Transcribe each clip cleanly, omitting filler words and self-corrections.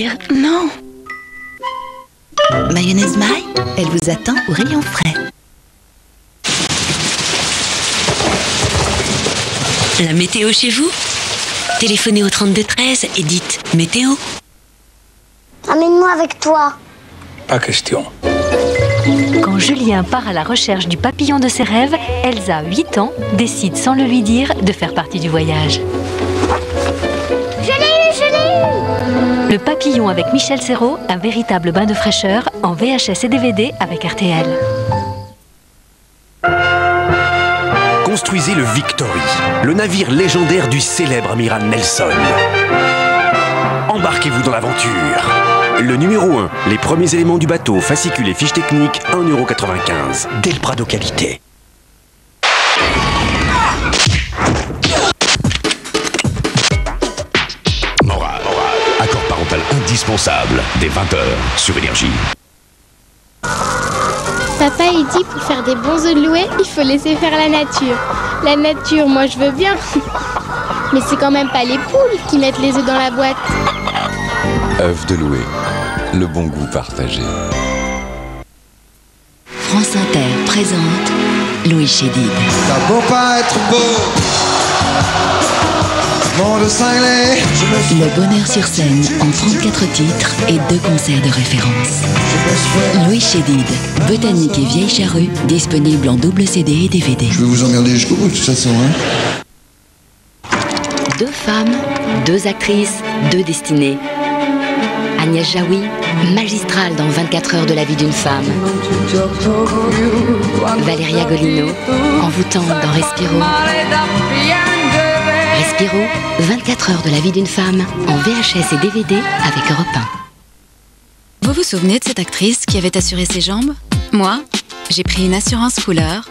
Non. Mayonnaise Maille, elle vous attend au rayon frais. La météo chez vous? Téléphonez au 3213 et dites météo. Emmène-moi avec toi. Pas question. Quand Julien part à la recherche du papillon de ses rêves, Elsa, 8 ans, décide sans le lui dire de faire partie du voyage. Je l'ai eu. Le papillon avec Michel Serrault, un véritable bain de fraîcheur en VHS et DVD avec RTL. Construisez le Victory, le navire légendaire du célèbre amiral Nelson. Embarquez-vous dans l'aventure. Le numéro 1, les premiers éléments du bateau, fascicules et fiches techniques, 1,95 €. Del Prado qualité. Morale. Accord parental indispensable, dès 20h, sur Énergie. Papa, il dit pour faire des bons œufs de louet, il faut laisser faire la nature. La nature, moi je veux bien. Mais c'est quand même pas les poules qui mettent les œufs dans la boîte. œufs de louet, le bon goût partagé. France Inter présente Louis Chédid. T'as beau pas être beau, monde cinglé. Le bonheur sur scène en 34 titres et 2 concerts de référence. Louis Chédid, Botanique et Vieille Charrue, disponible en double CD et DVD. Je vais vous emmerder jusqu'au bout de toute façon, hein. 2 femmes, 2 actrices, 2 destinées. Agnès Jaoui, magistrale dans 24 heures de la vie d'une femme. Valéria Golino, envoûtante dans Respiro. Respiro, 24 heures de la vie d'une femme, en VHS et DVD avec Europe 1. Vous vous souvenez de cette actrice qui avait assuré ses jambes? Moi, j'ai pris une assurance couleur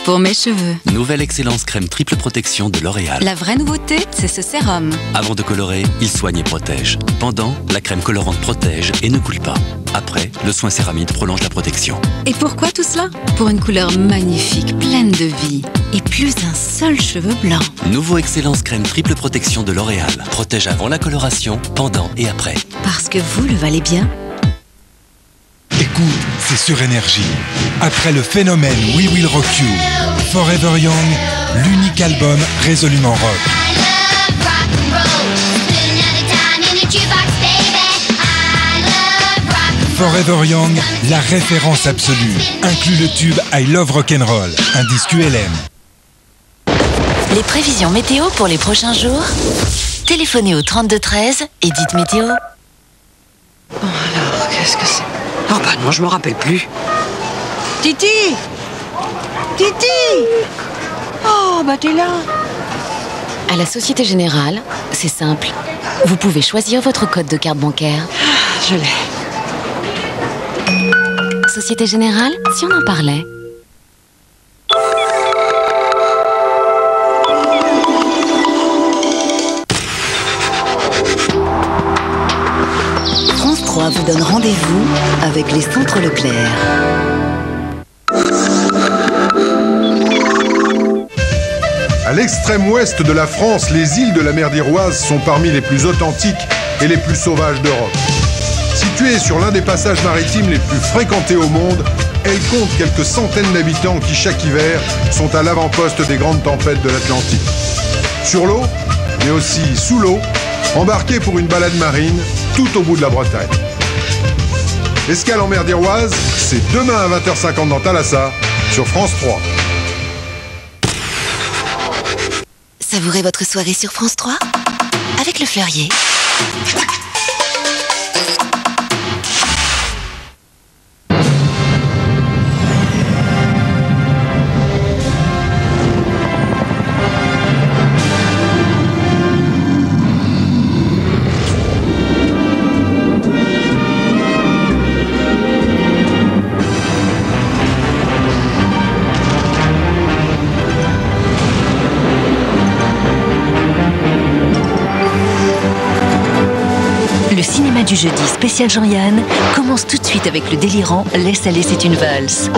pour mes cheveux. Nouvelle Excellence crème triple protection de L'Oréal. La vraie nouveauté, c'est ce sérum. Avant de colorer, il soigne et protège. Pendant, la crème colorante protège et ne coule pas. Après, le soin céramide prolonge la protection. Et pourquoi tout cela? Pour une couleur magnifique, pleine de vie. Et plus d'un seul cheveu blanc. Nouveau Excellence crème triple protection de L'Oréal. Protège avant la coloration, pendant et après. Parce que vous le valez bien. Écoute, c'est sur Énergie. Après le phénomène We Will Rock You, Forever Young, l'unique album résolument rock. Forever Young, la référence absolue, inclut le tube I Love Rock'n'Roll, un disque ULM. Les prévisions météo pour les prochains jours? Téléphonez au 3213 et dites météo. Oh alors, qu'est-ce que c'est? Oh bah non, je me rappelle plus. Titi! Titi! Oh bah t'es là! À la Société Générale, c'est simple. Vous pouvez choisir votre code de carte bancaire. Je l'ai. Société Générale, si on en parlait. France 3 vous donne rendez-vous avec les centres Leclerc. À l'extrême ouest de la France, les îles de la mer d'Iroise sont parmi les plus authentiques et les plus sauvages d'Europe. Situées sur l'un des passages maritimes les plus fréquentés au monde, elles comptent quelques centaines d'habitants qui, chaque hiver, sont à l'avant-poste des grandes tempêtes de l'Atlantique. Sur l'eau, mais aussi sous l'eau, embarqués pour une balade marine, tout au bout de la Bretagne. Escale en mer d'Iroise, c'est demain à 20h50 dans Thalassa, sur France 3. Savourez votre soirée sur France 3 avec le Fleurier. Le cinéma du jeudi spécial Jean-Yann commence tout de suite avec le délirant Laisse aller, c'est une valse.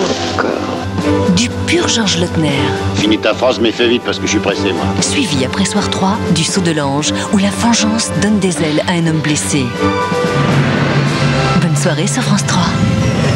Du pur Georges Lautner. Finis ta phrase mais fais vite parce que je suis pressé moi. Suivi après Soir 3 du Saut de l'Ange où la vengeance donne des ailes à un homme blessé. soirée sur France 3.